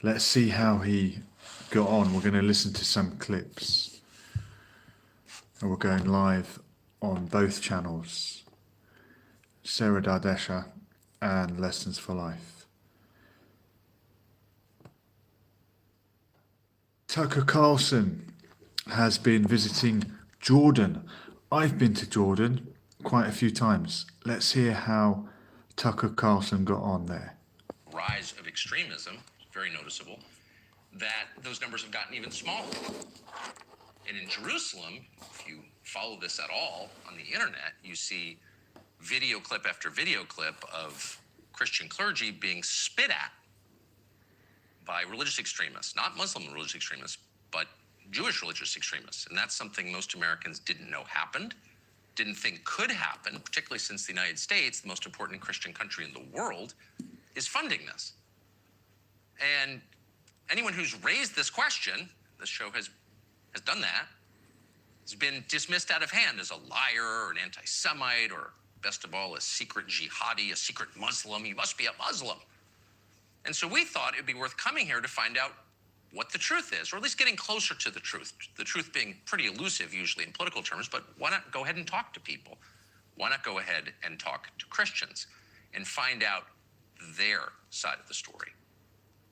Let's see how he got on. We're going to listen to some clips. And we're going live on both channels, Sarah Dardesha and Lessons for Life. Tucker Carlson has been visiting Jordan. I've been to Jordan quite a few times. Let's hear how Tucker Carlson got on there. Rise of extremism, very noticeable, that those numbers have gotten even smaller. And in Jerusalem, if you follow this at all on the internet, you see video clip after video clip of Christian clergy being spit at by religious extremists, not Muslim religious extremists, but Jewish religious extremists. And that's something most Americans didn't know happened, didn't think could happen, particularly since the United States, the most important Christian country in the world, is funding this. And anyone who's raised this question, this show has done that, has been dismissed out of hand as a liar or an anti-Semite or, best of all, a secret jihadi, a secret Muslim. You must be a Muslim. And so we thought it'd be worth coming here to find out what the truth is, or at least getting closer to the truth being pretty elusive usually in political terms, but why not go ahead and talk to people? Why not go ahead and talk to Christians and find out their side of the story?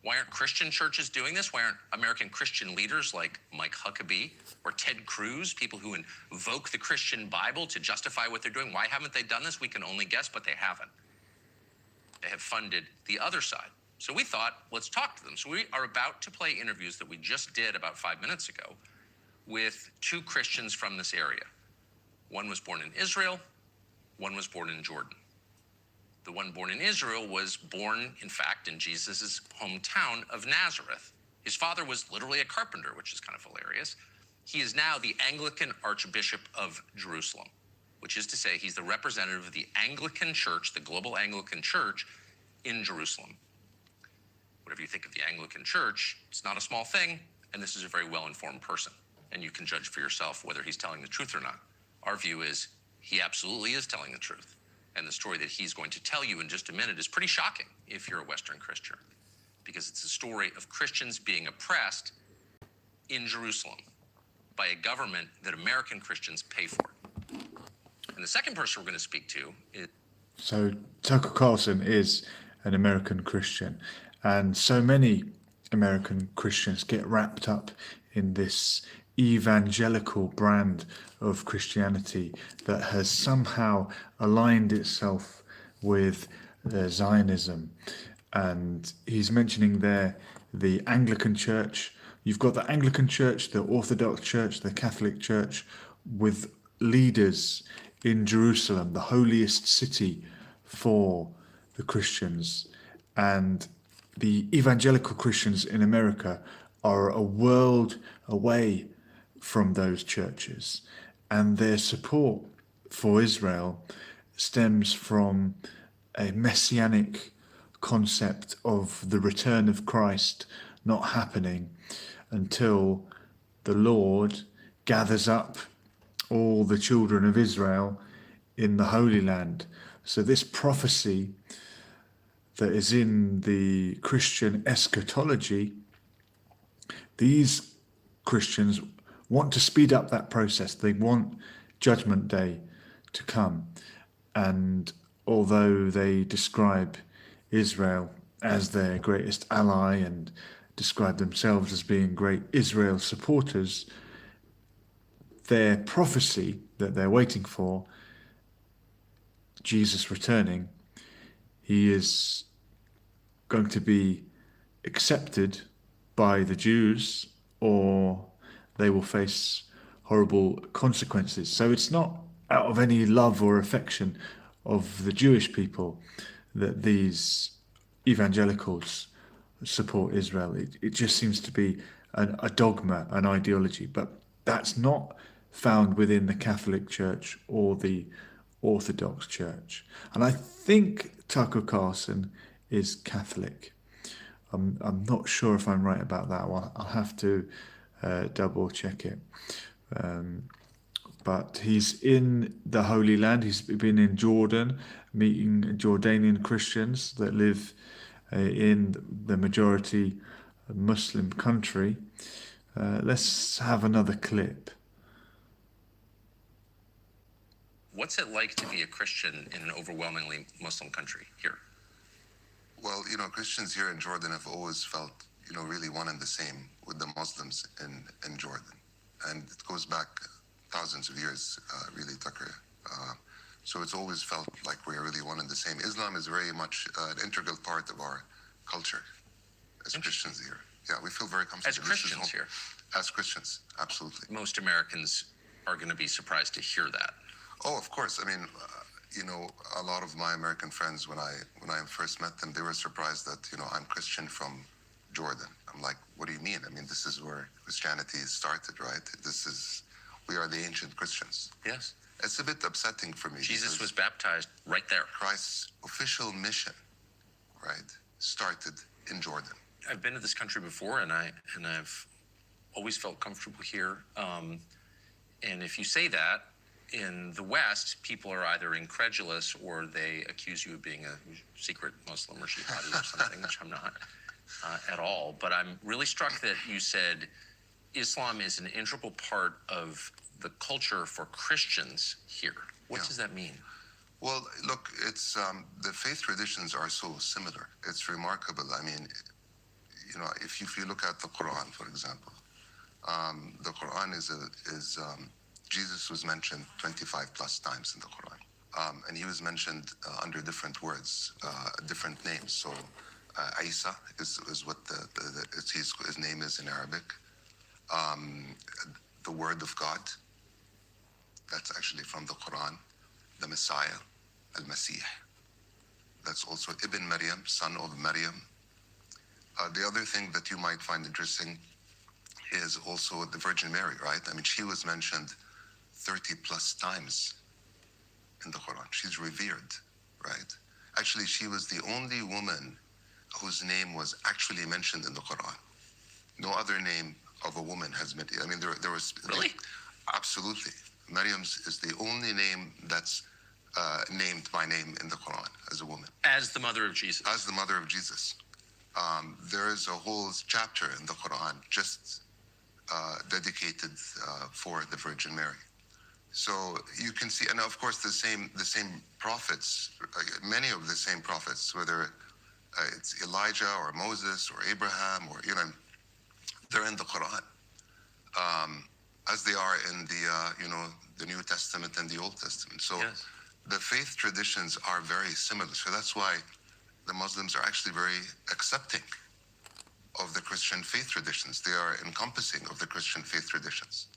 Why aren't Christian churches doing this? Why aren't American Christian leaders like Mike Huckabee or Ted Cruz, people who invoke the Christian Bible to justify what they're doing, why haven't they done this? We can only guess, but they haven't. They have funded the other side. So we thought, let's talk to them. So we are about to play interviews that we just did about 5 minutes ago with two Christians from this area. One was born in Israel, one was born in Jordan. The one born in Israel was born, in fact, in Jesus' hometown of Nazareth. His father was literally a carpenter, which is kind of hilarious. He is now the Anglican Archbishop of Jerusalem, which is to say he's the representative of the Anglican Church, the global Anglican Church in Jerusalem. Whatever you think of the Anglican Church, it's not a small thing, and this is a very well-informed person. And you can judge for yourself whether he's telling the truth or not. Our view is he absolutely is telling the truth. And the story that he's going to tell you in just a minute is pretty shocking if you're a Western Christian, because it's a story of Christians being oppressed in Jerusalem by a government that American Christians pay for. And the second person we're going to speak to is... So Tucker Carlson is an American Christian, and so many American Christians get wrapped up in this evangelical brand of Christianity that has somehow aligned itself with Zionism. And he's mentioning there the Anglican Church. You've got the Anglican Church, the Orthodox Church, the Catholic Church, with leaders in Jerusalem, the holiest city for the Christians. And the evangelical Christians in America are a world away from those churches, and their support for Israel stems from a messianic concept of the return of Christ not happening until the Lord gathers up all the children of Israel in the Holy Land. So this prophecy that is in the Christian eschatology, these Christians want to speed up that process. They want Judgment Day to come. And although they describe Israel as their greatest ally and describe themselves as being great Israel supporters, their prophecy that they're waiting for, Jesus returning, he is going to be accepted by the Jews, or they will face horrible consequences. So it's not out of any love or affection of the Jewish people that these evangelicals support Israel. It just seems to be a dogma, an ideology, but that's not found within the Catholic Church or the Orthodox Church. And I think Tucker Carlson is Catholic. I'm not sure if I'm right about that one. I'll have to double check it. But he's in the Holy Land. He's been in Jordan, meeting Jordanian Christians that live in the majority a Muslim country. Let's have another clip. What's it like to be a Christian in an overwhelmingly Muslim country here? Well, Christians here in Jordan have always felt, really one and the same with the Muslims in Jordan. And it goes back thousands of years, really, Tucker. So it's always felt like we're really one and the same. Islam is very much an integral part of our culture as Christians here. Yeah, we feel very comfortable. As Christians here? As Christians, absolutely. Most Americans are going to be surprised to hear that. Oh, of course. I mean, a lot of my American friends, when I first met them, they were surprised that, I'm Christian from Jordan. I'm like, what do you mean? I mean, this is where Christianity started, right? We are the ancient Christians. Yes. It's a bit upsetting for me. Jesus was baptized right there. Christ's official mission, right, started in Jordan. I've been to this country before, and I've always felt comfortable here. And if you say that, in the West, people are either incredulous or they accuse you of being a secret Muslim or jihadi or something, which I'm not at all. But I'm really struck that you said Islam is an integral part of the culture for Christians here. What does that mean? Well, look, it's the faith traditions are so similar. It's remarkable. I mean, if you look at the Quran, for example, the Quran is Jesus was mentioned 25 plus times in the Quran. And he was mentioned under different words, different names. So Isa is what his name is in Arabic. The word of God, that's actually from the Quran. The Messiah, Al-Masih. That's also Ibn Maryam, son of Maryam. The other thing that you might find interesting is also the Virgin Mary, right? I mean, she was mentioned 30 plus times in the Quran. She's revered, right? Actually, she was the only woman whose name was actually mentioned in the Quran. No other name of a woman has been. I mean, there was really, absolutely. Maryam's is the only name that's named by name in the Quran as a woman. As the mother of Jesus. As the mother of Jesus. There is a whole chapter in the Quran just dedicated for the Virgin Mary. So you can see, and of course the same prophets, many of the same prophets, whether it's Elijah or Moses or Abraham or they're in the Quran, as they are in the New Testament and the Old Testament. So yes. The faith traditions are very similar. So that's why the Muslims are actually very accepting of the Christian faith traditions. They are encompassing of the Christian faith traditions.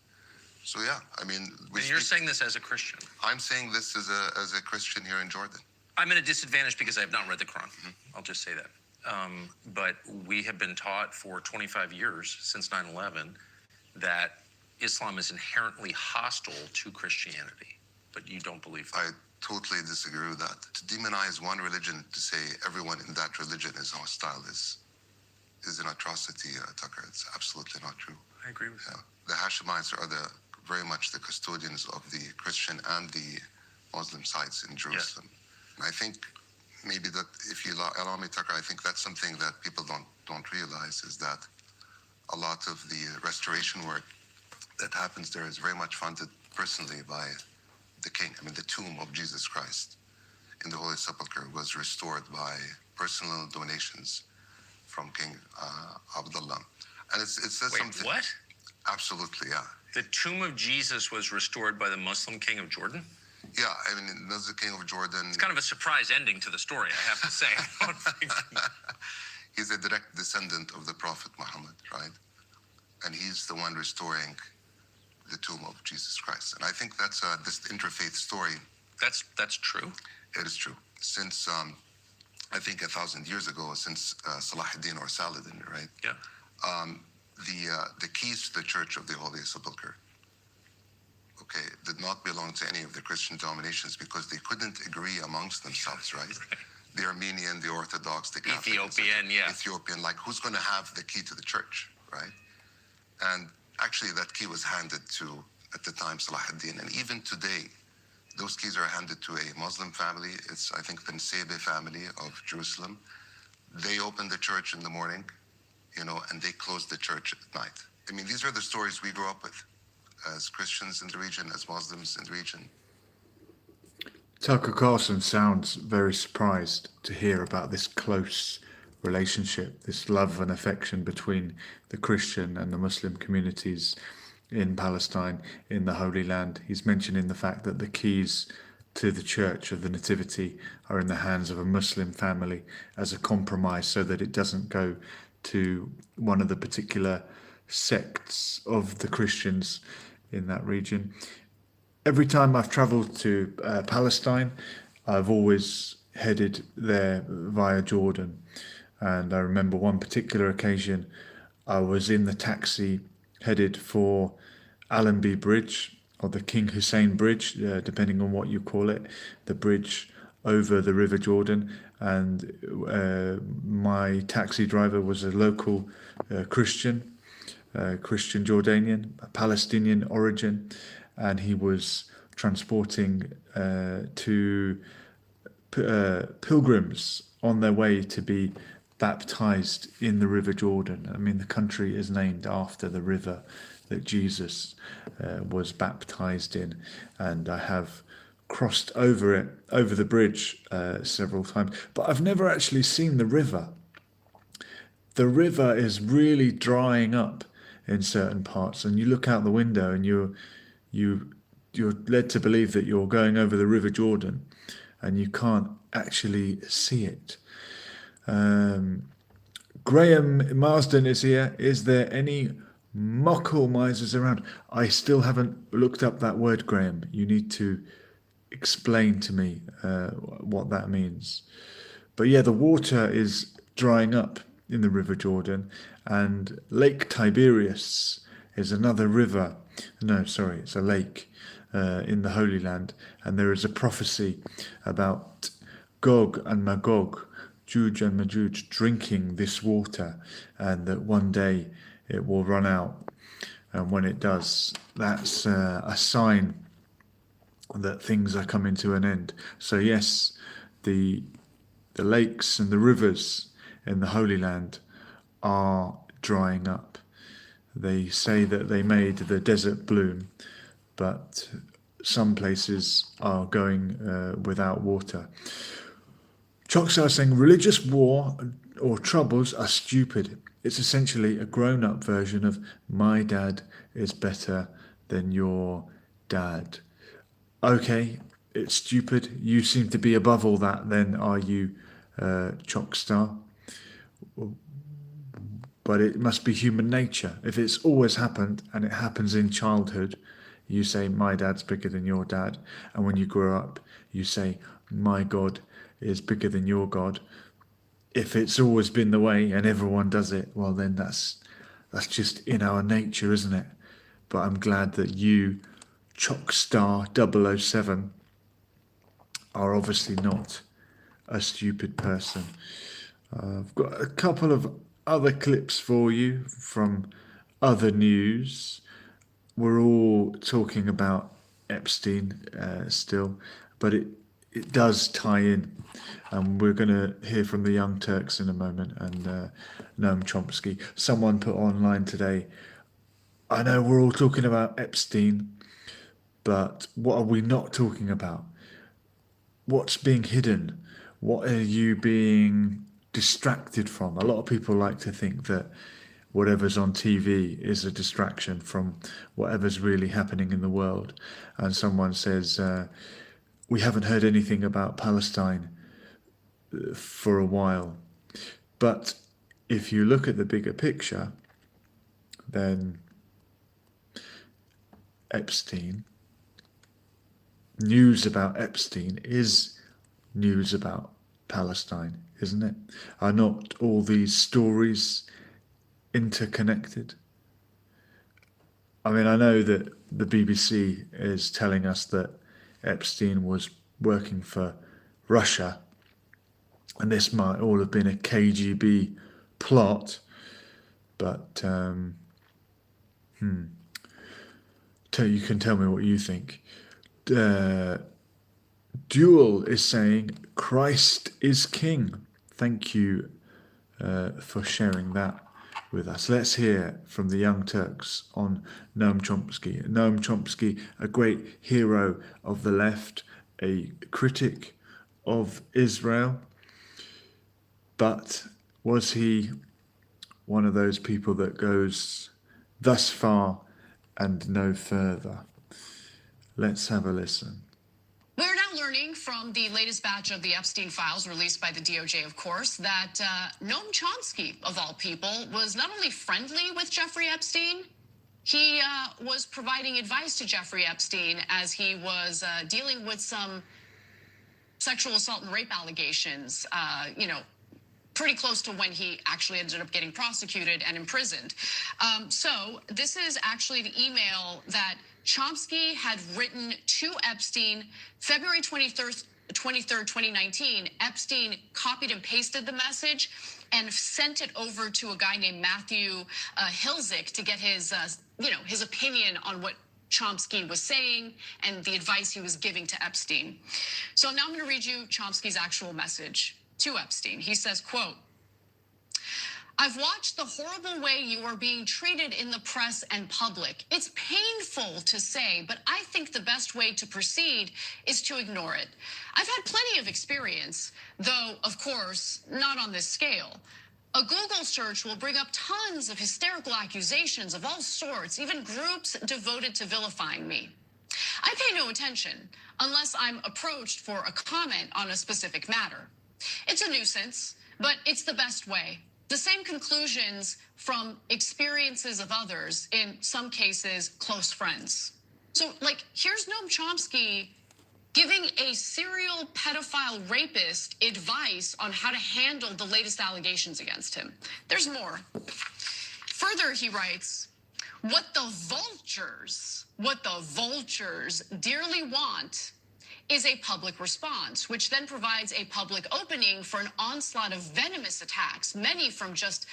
So yeah, I mean, and you're saying this as a Christian. I'm saying this as a Christian here in Jordan. I'm at a disadvantage because I have not read the Quran. Mm-hmm. I'll just say that. But we have been taught for 25 years, since 9/11, that Islam is inherently hostile to Christianity. But you don't believe that. I totally disagree with that. To demonize one religion, to say everyone in that religion is hostile is an atrocity, Tucker. It's absolutely not true. I agree with that. The Hashemites are very much the custodians of the Christian and the Muslim sites in Jerusalem. Yes. And I think maybe that, if you allow me, Tucker, I think that's something that people don't realize, is that a lot of the restoration work that happens there is very much funded personally by the king. I mean, the tomb of Jesus Christ in the Holy Sepulchre was restored by personal donations from King Abdullah. And it says Wait, something. What? Absolutely, yeah. The tomb of Jesus was restored by the Muslim king of Jordan? Yeah, I mean, that's the king of Jordan. It's kind of a surprise ending to the story, I have to say. I don't think... He's a direct descendant of the Prophet Muhammad, right? And he's the one restoring the tomb of Jesus Christ. And I think that's this interfaith story. That's true? It is true. Since, I think 1,000 years ago, since Salahuddin or Saladin, right? Yeah. The keys to the Church of the Holy Sepulchre, okay, did not belong to any of the Christian denominations because they couldn't agree amongst themselves, right? The Armenian, the Orthodox, the Catholic. Ethiopian, yeah. Ethiopian, like who's going to have the key to the church, right? And actually that key was handed to, at the time, Salahuddin. And even today, those keys are handed to a Muslim family. It's, I think, the Nsebe family of Jerusalem. They open the church in the morning and they closed the church at night. I mean, these are the stories we grew up with as Christians in the region, as Muslims in the region. Tucker Carlson sounds very surprised to hear about this close relationship, this love and affection between the Christian and the Muslim communities in Palestine, in the Holy Land. He's mentioning the fact that the keys to the Church of the Nativity are in the hands of a Muslim family as a compromise so that it doesn't go to one of the particular sects of the Christians in that region. Every time I've travelled to Palestine, I've always headed there via Jordan. And I remember one particular occasion, I was in the taxi headed for Allenby Bridge, or the King Hussein Bridge, depending on what you call it, the bridge over the River Jordan. And my taxi driver was a local Christian Jordanian, a Palestinian origin, and he was transporting pilgrims on their way to be baptized in the River Jordan. I mean, the country is named after the river that Jesus was baptized in, and I have crossed over the bridge several times, but I've never actually seen the river. The river is really drying up in certain parts, and you look out the window and you're led to believe that you're going over the River Jordan, and you can't actually see it. Graham Marsden is here. Is there any muckle misers around? I still haven't looked up that word, Graham. You need to explain to me what that means. But yeah, the water is drying up in the River Jordan, and Lake Tiberias is another river. No, sorry, it's a lake in the Holy Land, and there is a prophecy about Gog and Magog, Juj and Majuj, drinking this water, and that one day it will run out. And when it does, that's a sign that things are coming to an end. So yes, the lakes and the rivers in the Holy Land are drying up. They say that they made the desert bloom, but some places are going without water. Choksar saying religious war or troubles are stupid. It's essentially a grown-up version of my dad is better than your dad. Okay, it's stupid. You seem to be above all that then, are you, Chokstar? But it must be human nature. If it's always happened and it happens in childhood, you say, my dad's bigger than your dad. And when you grow up, you say, my God is bigger than your God. If it's always been the way and everyone does it, well, then that's just in our nature, isn't it? But I'm glad that you, Chokstar 007, are obviously not a stupid person. I've got a couple of other clips for you from other news. We're all talking about Epstein still, but it does tie in. And we're going to hear from the Young Turks in a moment, and Noam Chomsky. Someone put online today, I know we're all talking about Epstein, but what are we not talking about? What's being hidden? What are you being distracted from? A lot of people like to think that whatever's on TV is a distraction from whatever's really happening in the world. And someone says, we haven't heard anything about Palestine for a while. But if you look at the bigger picture, then Epstein, news about Epstein is news about Palestine, isn't it? Are not all these stories interconnected? I mean, I know that the BBC is telling us that Epstein was working for Russia, and this might all have been a KGB plot, but you can tell me what you think. Duel is saying Christ is King. Thank you for sharing that with us. Let's hear from the Young Turks on Noam Chomsky. Noam Chomsky, a great hero of the left, a critic of Israel, but was he one of those people that goes thus far and no further? Let's have a listen. We're now learning from the latest batch of the Epstein files released by the DOJ, of course, that Noam Chomsky, of all people, was not only friendly with Jeffrey Epstein, he was providing advice to Jeffrey Epstein as he was dealing with some sexual assault and rape allegations, pretty close to when he actually ended up getting prosecuted and imprisoned. So this is actually the email that Chomsky had written to Epstein February 23rd, 2019. Epstein copied and pasted the message and sent it over to a guy named Matthew Hilzick to get his opinion on what Chomsky was saying and the advice he was giving to Epstein. So now I'm going to read you Chomsky's actual message to Epstein. He says, quote, "I've watched the horrible way you are being treated in the press and public. It's painful to say, but I think the best way to proceed is to ignore it. I've had plenty of experience, though, of course, not on this scale. A Google search will bring up tons of hysterical accusations of all sorts, even groups devoted to vilifying me. I pay no attention unless I'm approached for a comment on a specific matter. It's a nuisance, but it's the best way. The same conclusions from experiences of others, in some cases, close friends." So, here's Noam Chomsky giving a serial pedophile rapist advice on how to handle the latest allegations against him. There's more. Further, he writes, what the vultures dearly want is a public response, which then provides a public opening for an onslaught of venomous attacks, many from just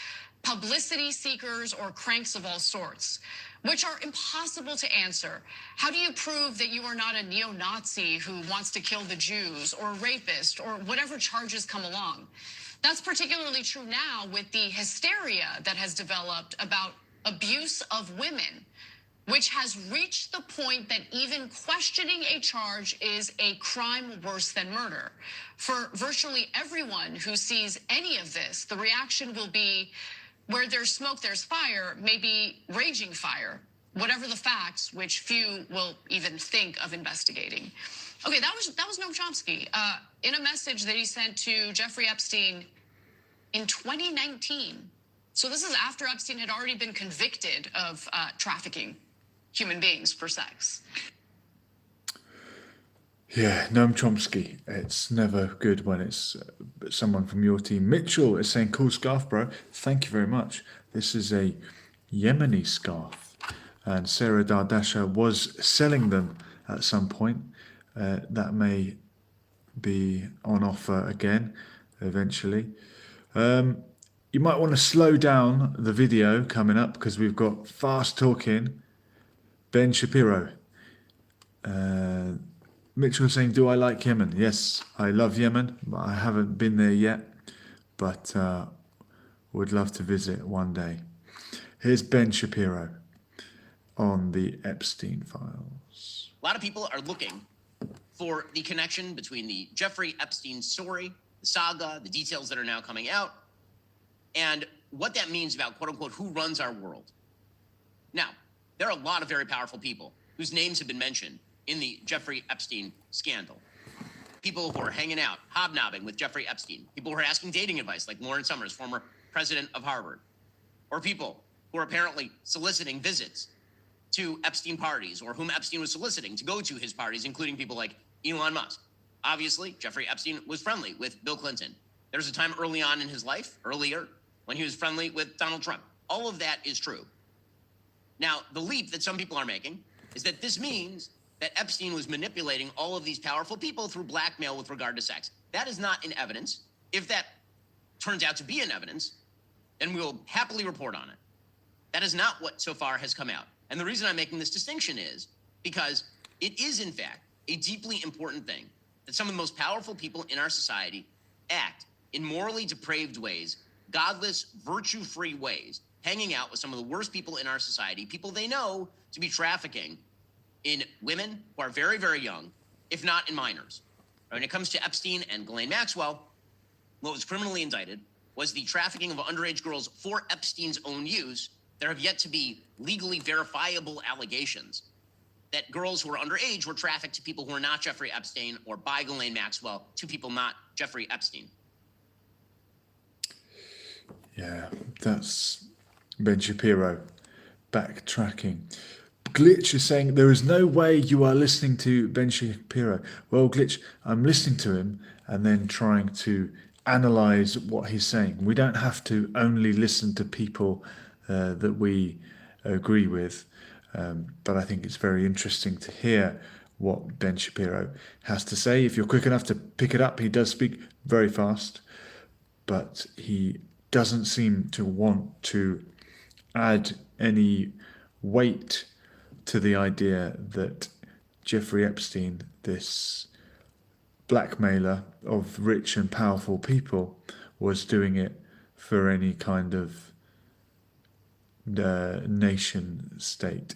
publicity seekers or cranks of all sorts, which are impossible to answer. How do you prove that you are not a neo-Nazi who wants to kill the Jews, or a rapist, or whatever charges come along? That's particularly true now with the hysteria that has developed about abuse of women, which has reached the point that even questioning a charge is a crime worse than murder. For virtually everyone who sees any of this, the reaction will be, where there's smoke, there's fire, maybe raging fire, whatever the facts, which few will even think of investigating. Okay, that was Noam Chomsky in a message that he sent to Jeffrey Epstein in 2019. So this is after Epstein had already been convicted of trafficking human beings for sex. Yeah, Noam Chomsky. It's never good when it's someone from your team. Mitchell is saying, cool scarf, bro. Thank you very much. This is a Yemeni scarf. And Sarah Dardasha was selling them at some point. That may be on offer again eventually. You might want to slow down the video coming up because we've got fast talking Ben Shapiro. Mitchell is saying, do I like Yemen? Yes, I love Yemen. I haven't been there yet, but would love to visit one day. Here's Ben Shapiro on the Epstein files. A lot of people are looking for the connection between the Jeffrey Epstein story, the saga, the details that are now coming out, and what that means about, quote unquote, who runs our world. Now, there are a lot of very powerful people whose names have been mentioned in the Jeffrey Epstein scandal. People who are hanging out, hobnobbing with Jeffrey Epstein. People who are asking dating advice, like Lauren Summers, former president of Harvard. Or people who are apparently soliciting visits to Epstein parties, or whom Epstein was soliciting to go to his parties, including people like Elon Musk. Obviously, Jeffrey Epstein was friendly with Bill Clinton. There was a time early on in his life, earlier, when he was friendly with Donald Trump. All of that is true. Now, the leap that some people are making is that this means that Epstein was manipulating all of these powerful people through blackmail with regard to sex. That is not in evidence. If that turns out to be in evidence, then we will happily report on it. That is not what so far has come out. And the reason I'm making this distinction is because it is, in fact, a deeply important thing that some of the most powerful people in our society act in morally depraved ways, godless, virtue-free ways, hanging out with some of the worst people in our society, people they know to be trafficking in women who are very, very young, if not in minors. When it comes to Epstein and Ghislaine Maxwell, what was criminally indicted was the trafficking of underage girls for Epstein's own use. There have yet to be legally verifiable allegations that girls who are underage were trafficked to people who are not Jeffrey Epstein, or by Ghislaine Maxwell to people not Jeffrey Epstein. Yeah, that's Ben Shapiro backtracking. Glitch is saying there is no way you are listening to Ben Shapiro. Well, Glitch, I'm listening to him and then trying to analyze what he's saying. We don't have to only listen to people that we agree with, but I think it's very interesting to hear what Ben Shapiro has to say. If you're quick enough to pick it up, he does speak very fast, but he doesn't seem to want to add any weight to the idea that Jeffrey Epstein, this blackmailer of rich and powerful people, was doing it for any kind of nation state.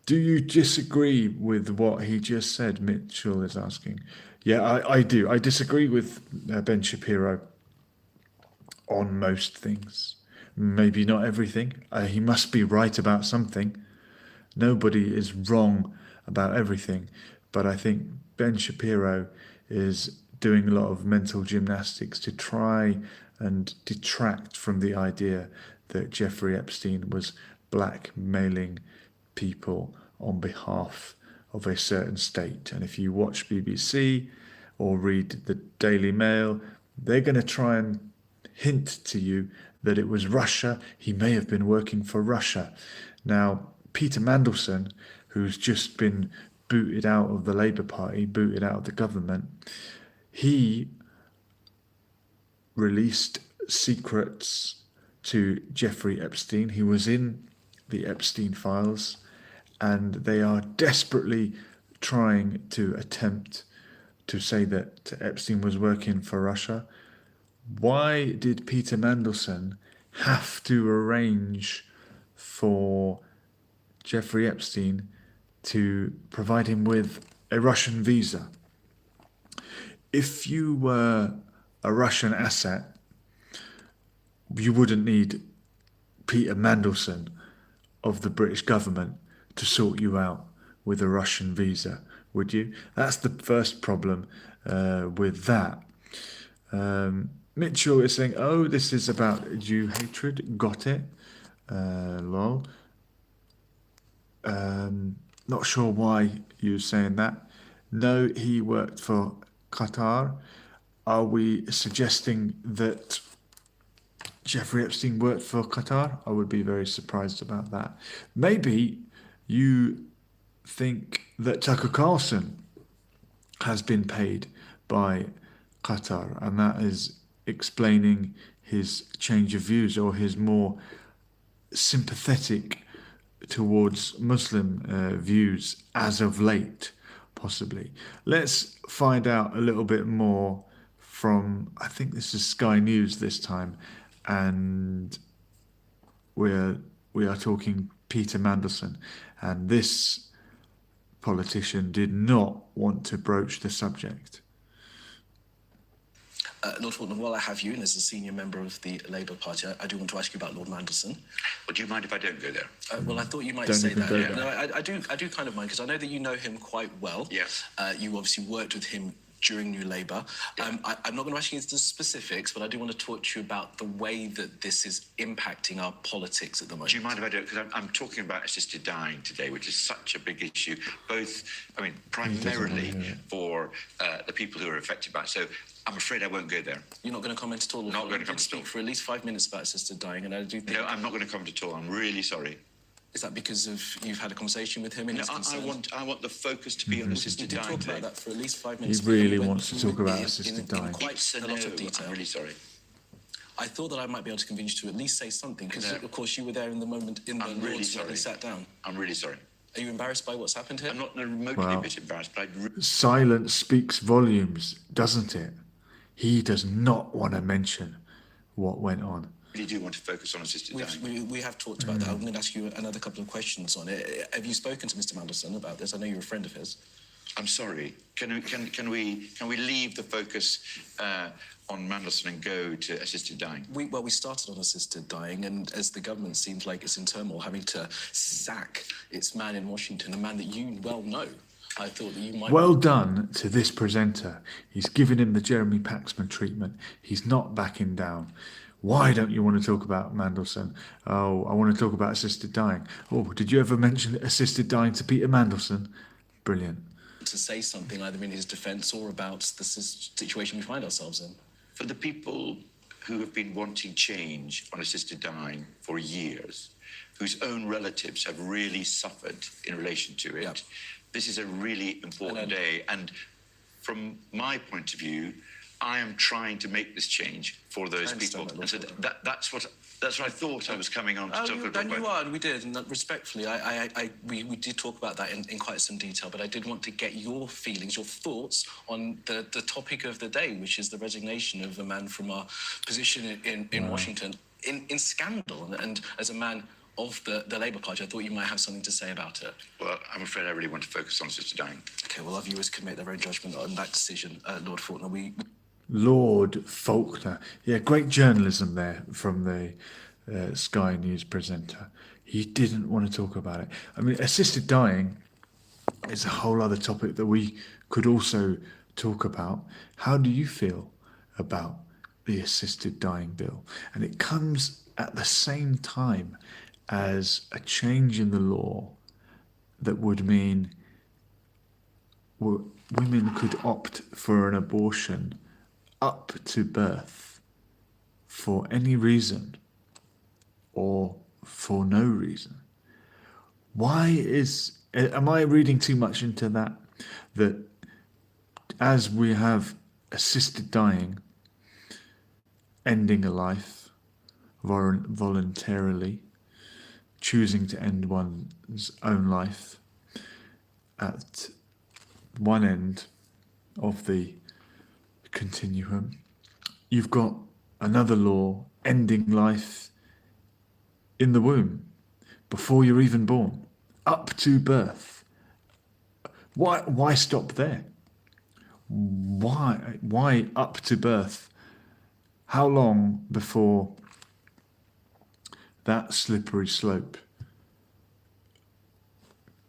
Do you disagree with what he just said? Mitchell is asking. Yeah, I do. I disagree with Ben Shapiro on most things. Maybe not everything. He must be right about something. Nobody is wrong about everything. But I think Ben Shapiro is doing a lot of mental gymnastics to try and detract from the idea that Jeffrey Epstein was blackmailing people on behalf of a certain state. And if you watch BBC or read the Daily Mail, they're going to try and hint to you that it was Russia. He may have been working for Russia. Now, Peter Mandelson, who's just been booted out of the Labour Party, booted out of the government, he released secrets to Jeffrey Epstein. He was in the Epstein files, and they are desperately trying to attempt to say that Epstein was working for Russia. Why did Peter Mandelson have to arrange for Jeffrey Epstein to provide him with a Russian visa? If you were a Russian asset, you wouldn't need Peter Mandelson of the British government to sort you out with a Russian visa, would you? That's the first problem with that. Mitchell is saying, oh, this is about Jew hatred. Got it. Lol. Not sure why you're saying that. No, he worked for Qatar. Are we suggesting that Jeffrey Epstein worked for Qatar? I would be very surprised about that. Maybe you think that Tucker Carlson has been paid by Qatar, and that is explaining his change of views, or his more sympathetic towards Muslim views as of late, possibly. Let's find out a little bit more from, I think this is Sky News this time, and we are talking Peter Mandelson, and this politician did not want to broach the subject. Lord Fortnum, while I have you, and as a senior member of the Labour Party, I do want to ask you about Lord Mandelson. Well, do you mind if I don't go there? Well, I thought you might Don't say even that. go Yeah. there. No, I do kind of mind, because I know that you know him quite well. Yes. You obviously worked with him during New Labour. I'm not going to ask you the specifics, but I do want to talk to you about the way that this is impacting our politics at the moment. Do you mind if I don't? Because I'm talking about assisted dying today, which is such a big issue, both, I mean, primarily for the people who are affected by it. So I'm afraid I won't go there. You're not going to comment at all? Not going to comment at all. Speak for at least 5 minutes about assisted dying, and I do think... No, I'm not going to comment at all. I'm really sorry. Is that because of you've had a conversation with him and No, his concerns? I want the focus to be on You assisted did dying talk today. about that for at least 5 He minutes. really Went wants to talk about in assisted dying. quite It's a lot of detail. I'm really sorry. I thought that I might be able to convince you to at least say something, because No. of course you were there in the moment in the I'm really Lords when they sorry. sat down. I'm really sorry. Are you embarrassed by what's happened here? I'm not remotely Well. a bit embarrassed, but Silence speaks volumes, doesn't it? He does not want to mention what went on. really do want to focus on assisted dying. We have talked about that. I'm going to ask you another couple of questions on it. Have you spoken to Mr. Mandelson about this? I know you're a friend of his. I'm sorry. Can we leave the focus on Mandelson and go to assisted dying? We started on assisted dying, and as the government seems like it's in turmoil, having to sack its man in Washington, a man that you well know, I thought that you might. Well done to this presenter. He's given him the Jeremy Paxman treatment. He's not backing down. Why don't you want to talk about Mandelson? Oh, I want to talk about assisted dying. Oh, did you ever mention assisted dying to Peter Mandelson? Brilliant. To say something either in his defence or about the situation we find ourselves in. For the people who have been wanting change on assisted dying for years, whose own relatives have really suffered in relation to it, Yep. This is a really important day. And from my point of view, I am trying to make this change for those people. And so that's what I thought I was coming on to talk about. And you are, and we did. And respectfully, we did talk about that in quite some detail, but I did want to get your feelings, your thoughts on the topic of the day, which is the resignation of a man from our position in Washington in scandal. And as a man of the Labour Party, I thought you might have something to say about it. Well, I'm afraid I really want to focus on assisted dying. Okay, well, our viewers can make their own judgment on that decision, Lord Faulkner. Lord Faulkner. Yeah, great journalism there from the Sky News presenter. He didn't want to talk about it. I mean, assisted dying is a whole other topic that we could also talk about. How do you feel about the assisted dying bill? And it comes at the same time as a change in the law that would mean women could opt for an abortion up to birth for any reason or for no reason. Am I reading too much into that? That as we have assisted dying, ending a life voluntarily, choosing to end one's own life at one end of the continuum, you've got another law ending life in the womb before you're even born, up to birth. Why stop there? Why up to birth? How long before that slippery slope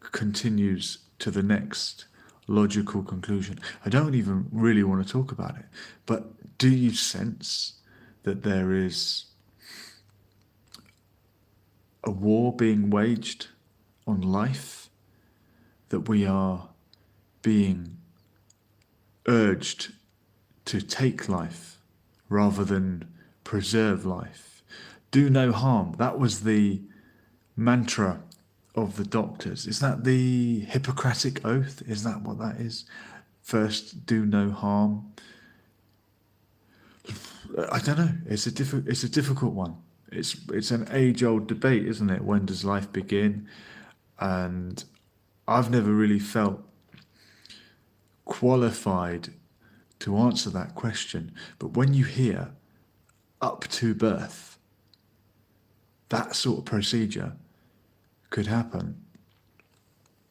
continues to the next logical conclusion? I don't even really want to talk about it, but do you sense that there is a war being waged on life, that we are being urged to take life rather than preserve life? Do no harm. That was the mantra of the doctors. Is that the Hippocratic Oath? Is that what that is? First, do no harm. I don't know. It's a difficult one. It's an age-old debate, isn't it? When does life begin? And I've never really felt qualified to answer that question. But when you hear up to birth, that sort of procedure could happen.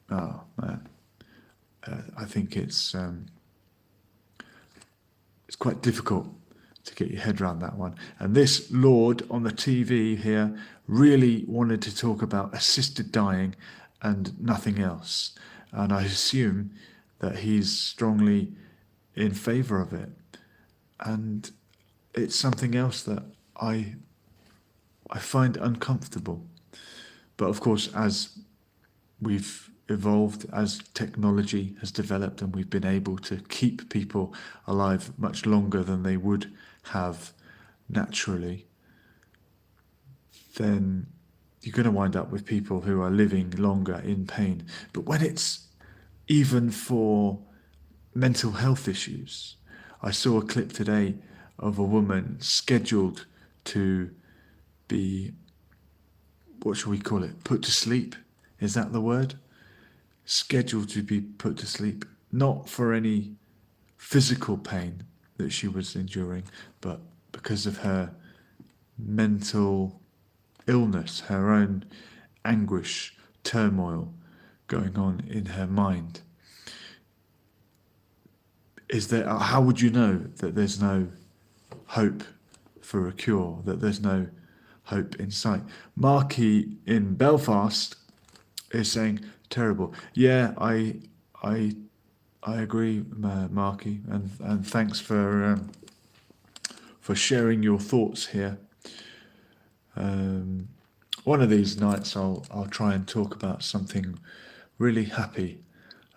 Oh man, I think it's quite difficult to get your head around that one. And this lord on the TV here really wanted to talk about assisted dying and nothing else. And I assume that he's strongly in favour of it. And it's something else that I find uncomfortable. But of course, as we've evolved, as technology has developed and we've been able to keep people alive much longer than they would have naturally, then you're going to wind up with people who are living longer in pain. But when it's even for mental health issues, I saw a clip today of a woman scheduled to be, what shall we call it, put to sleep? Is that the word? Scheduled to be put to sleep, not for any physical pain that she was enduring, but because of her mental illness, her own anguish, turmoil going on in her mind. How would you know that there's no hope for a cure, that there's no hope in sight? Marky in Belfast is saying, terrible. Yeah, I agree, Marky, and thanks for sharing your thoughts here. One of these nights I'll try and talk about something really happy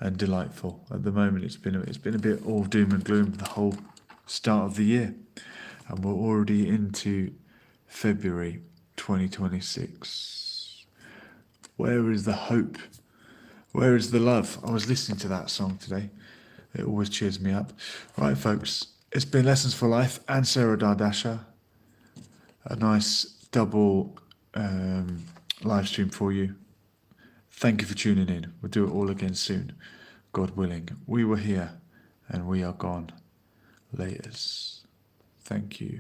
and delightful. At the moment it's been a bit all doom and gloom the whole start of the year, and we're already into February 2026. Where is the hope? Where is the love? I was listening to that song today. It always cheers me up. Right, folks, it's been Lessons for Life and Sarah Dardasha. A nice double live stream for you. Thank you for tuning in. We'll do it all again soon, God willing. We were here and we are gone. Laters. Thank you.